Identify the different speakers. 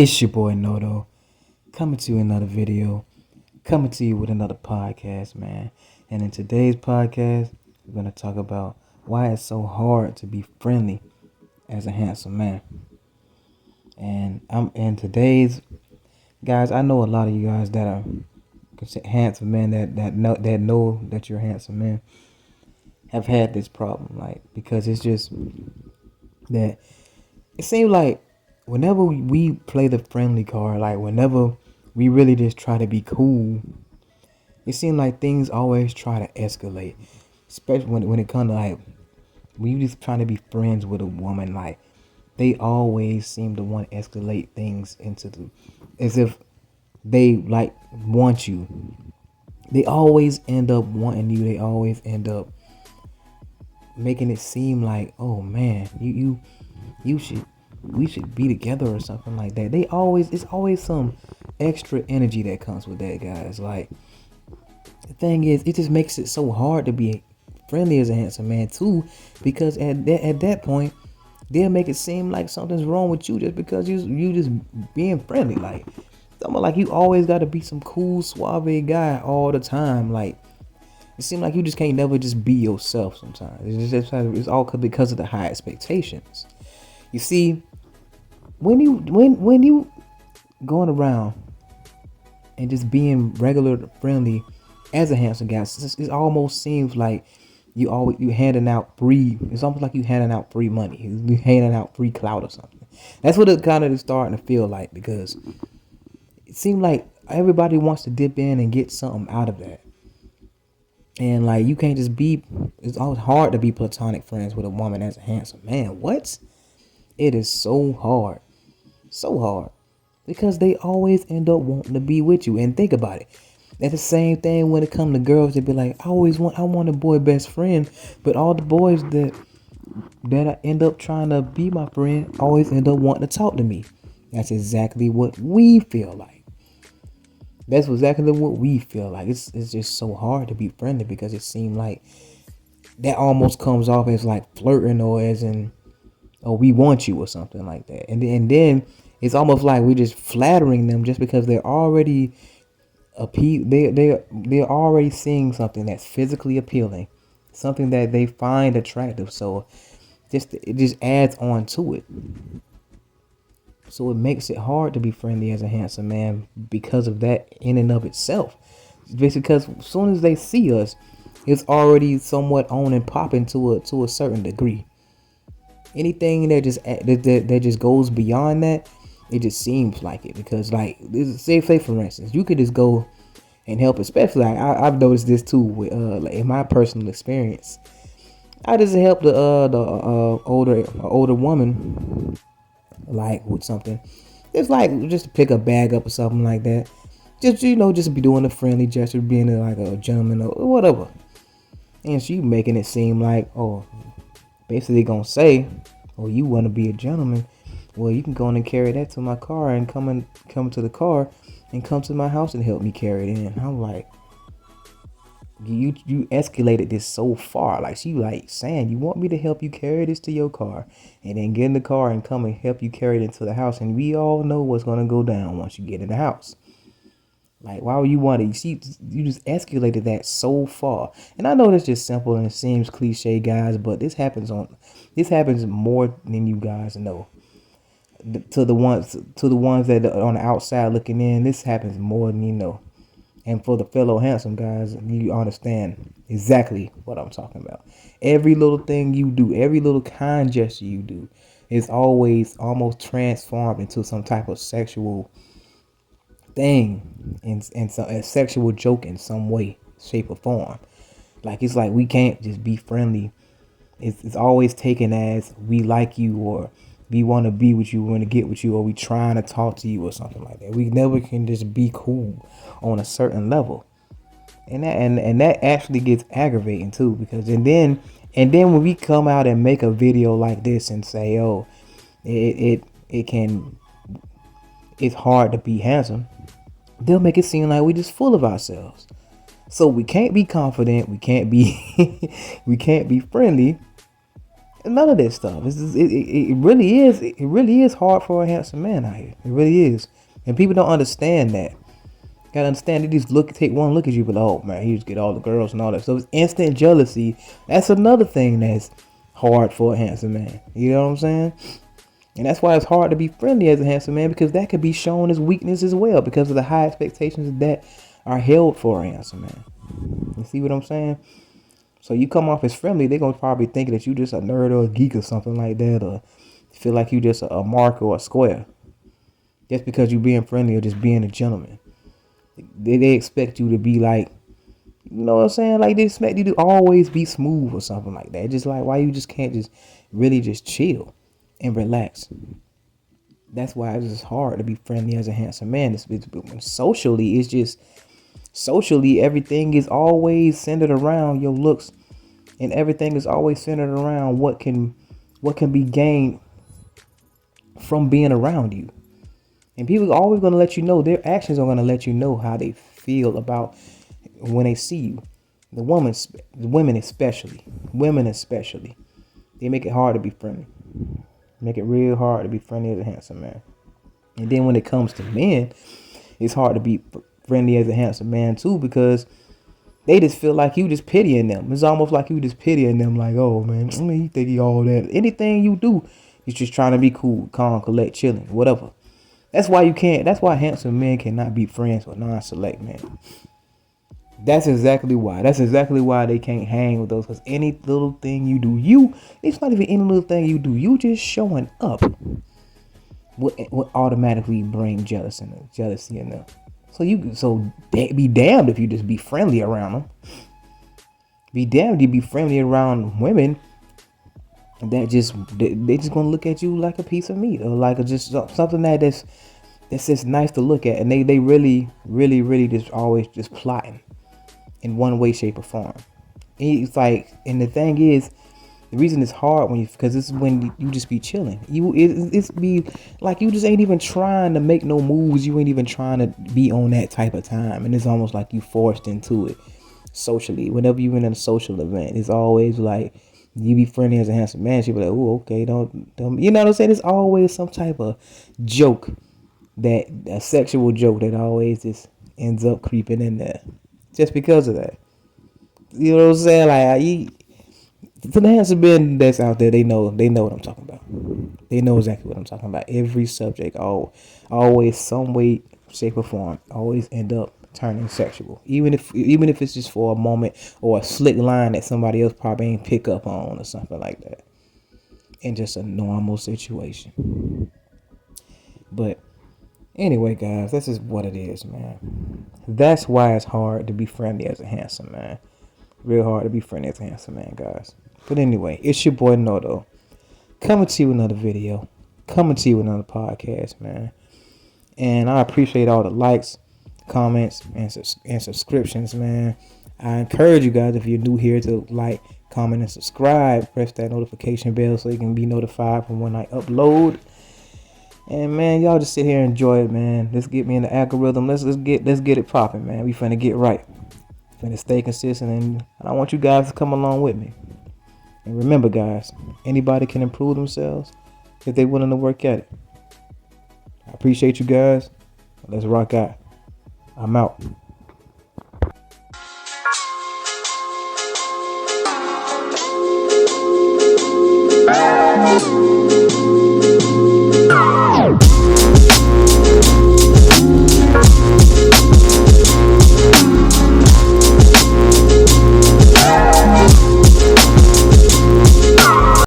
Speaker 1: It's your boy Noto, coming to you another video, coming to you with another podcast, man. And in today's podcast, we're gonna talk about why it's so hard to be friendly as a handsome man. And I'm in today's guys. I know a lot of you guys that are handsome men that know that you're handsome men have had this problem, like because it's just that it seems like whenever we play the friendly card, like whenever we really just try to be cool, it seems like things always try to escalate. Especially when it comes to like when you just trying to be friends with a woman, like they always seem to want to escalate things into the as if they like want you. They always end up wanting you. They always end up making it seem like, oh man, you should we should be together or something like that. It's always some extra energy that comes with that, guys. Like the thing is, it just makes it so hard to be friendly as a handsome man too, because at that point they'll make it seem like something's wrong with you just because you just being friendly. Like something like you always got to be some cool suave guy all the time. Like it seems like you just can't never just be yourself sometimes. It's all because of the high expectations. You see, when you going around and just being regular friendly as a handsome guy, it almost seems like you handing out free. It's almost like you handing out free money. You handing out free clout or something. That's what it kind of is starting to feel like, because it seems like everybody wants to dip in and get something out of that. And like you can't just be. It's always hard to be platonic friends with a woman as a handsome man. What? It is so hard, because they always end up wanting to be with you. And think about it. That's the same thing when it comes to girls. They be like, I want a boy best friend, but all the boys that I end up trying to be my friend always end up wanting to talk to me. That's exactly what we feel like. That's exactly what we feel like. It's just so hard to be friendly, because it seems like that almost comes off as like flirting, or as in, oh, we want you or something like that. And then it's almost like we're just flattering them just because they're already they're already seeing something that's physically appealing, something that they find attractive. So it just adds on to it. So it makes it hard to be friendly as a handsome man because of that in and of itself. Just because as soon as they see us, it's already somewhat on and popping to a certain degree. Anything that just goes beyond that, it just seems like it. Because like say for instance, you could just go and help. Especially like I've noticed this too with like in my personal experience. I just helped the older woman like with something. It's like just to pick a bag up or something like that. Just be doing a friendly gesture, being like a gentleman or whatever. And she making it seem like, oh, basically gonna say, oh, you want to be a gentleman, well, you can go in and carry that to my car and come to the car and come to my house and help me carry it in. I'm like, you escalated this so far. Like she like saying, you want me to help you carry this to your car and then get in the car and come and help you carry it into the house, and we all know what's gonna go down once you get in the house. Like, why would you want to? You just escalated that so far. And I know that's just simple and it seems cliche, guys, but this happens more than you guys know. To the ones that are on the outside looking in, this happens more than you know. And for the fellow handsome guys, you understand exactly what I'm talking about. Every little thing you do, every little kind gesture you do, is always almost transformed into some type of sexual thing, and so a sexual joke in some way, shape, or form. Like it's like we can't just be friendly. It's always taken as we like you, or we want to be with you, we want to get with you, or we trying to talk to you or something like that. We never can just be cool on a certain level, and that actually gets aggravating too, because and then when we come out and make a video like this and say, oh, it can it's hard to be handsome, they'll make it seem like we just full of ourselves. So we can't be confident, we can't be we can't be friendly, None of this stuff. It really is. It really is hard for a handsome man out here. It really is, and people don't understand that. Gotta understand. They just take one look at you, but oh man, he just get all the girls and all that. So it's instant jealousy. That's another thing that's hard for a handsome man. You know what I'm saying? And that's why it's hard to be friendly as a handsome man, because that could be shown as weakness as well, because of the high expectations that are held for a handsome man. You see what I'm saying? So you come off as friendly, they're gonna probably think that you just a nerd or a geek or something like that, or feel like you just a mark or a square, just because you being friendly or just being a gentleman. They expect you to be like, you know what I'm saying? Like they expect you to always be smooth or something like that. Just like, why you just can't just really just chill and relax. That's why it's just hard to be friendly as a handsome man. Socially, it's just socially, everything is always centered around your looks, and everything is always centered around what can be gained from being around you. And people are always going to let you know, their actions are going to let you know how they feel about when they see you. The women especially, they make it hard to be friendly. Make it real hard to be friendly as a handsome man. And then when it comes to men, it's hard to be friendly as a handsome man too, because they just feel like you just pitying them. It's almost like you just pitying them, like, oh man, I mean, you think you all that. Anything you do, you're just trying to be cool, calm, collect, chilling, whatever. That's why handsome men cannot be friends with non-select men. That's exactly why. That's exactly why they can't hang with those. Because any little thing you do, it's not even any little thing you do. You just showing up would automatically bring jealousy in them. So be damned if you just be friendly around them. Be damned if you be friendly around women that they just gonna look at you like a piece of meat, or like just something that's just nice to look at, and they really just always just plotting in one way, shape, or form. It's like, and the thing is, the reason it's hard because this is when you just be chilling. It's be like you just ain't even trying to make no moves. You ain't even trying to be on that type of time, and it's almost like you forced into it socially. Whenever you're in a social event, it's always like you be friendly as a handsome man. She be like, oh, okay, don't, you know what I'm saying? It's always some type of joke, a sexual joke that always just ends up creeping in there, just because of that. You know what I'm saying? Like, for the handsome men that's out there, they know what I'm talking about. They know exactly what I'm talking about. Every subject, always some way, shape, or form, always end up turning sexual. Even if it's just for a moment, or a slick line that somebody else probably ain't pick up on, or something like that, in just a normal situation. But anyway, guys, this is what it is, man. That's why it's hard to be friendly as a handsome man. Real hard to be friendly as a handsome man, guys. But anyway, it's your boy Noto, coming to you another video, coming to you another podcast, man. And I appreciate all the likes, comments, and subscriptions, man. I encourage you guys, if you're new here, to like, comment, and subscribe. Press that notification bell so you can be notified from when I upload. And man, y'all just sit here and enjoy it, man. Let's get me in the algorithm. Let's get it popping, man. We finna get right. Finna stay consistent, and I want you guys to come along with me. And remember, guys, anybody can improve themselves if they're willing to work at it. I appreciate you guys. Let's rock out. I'm out.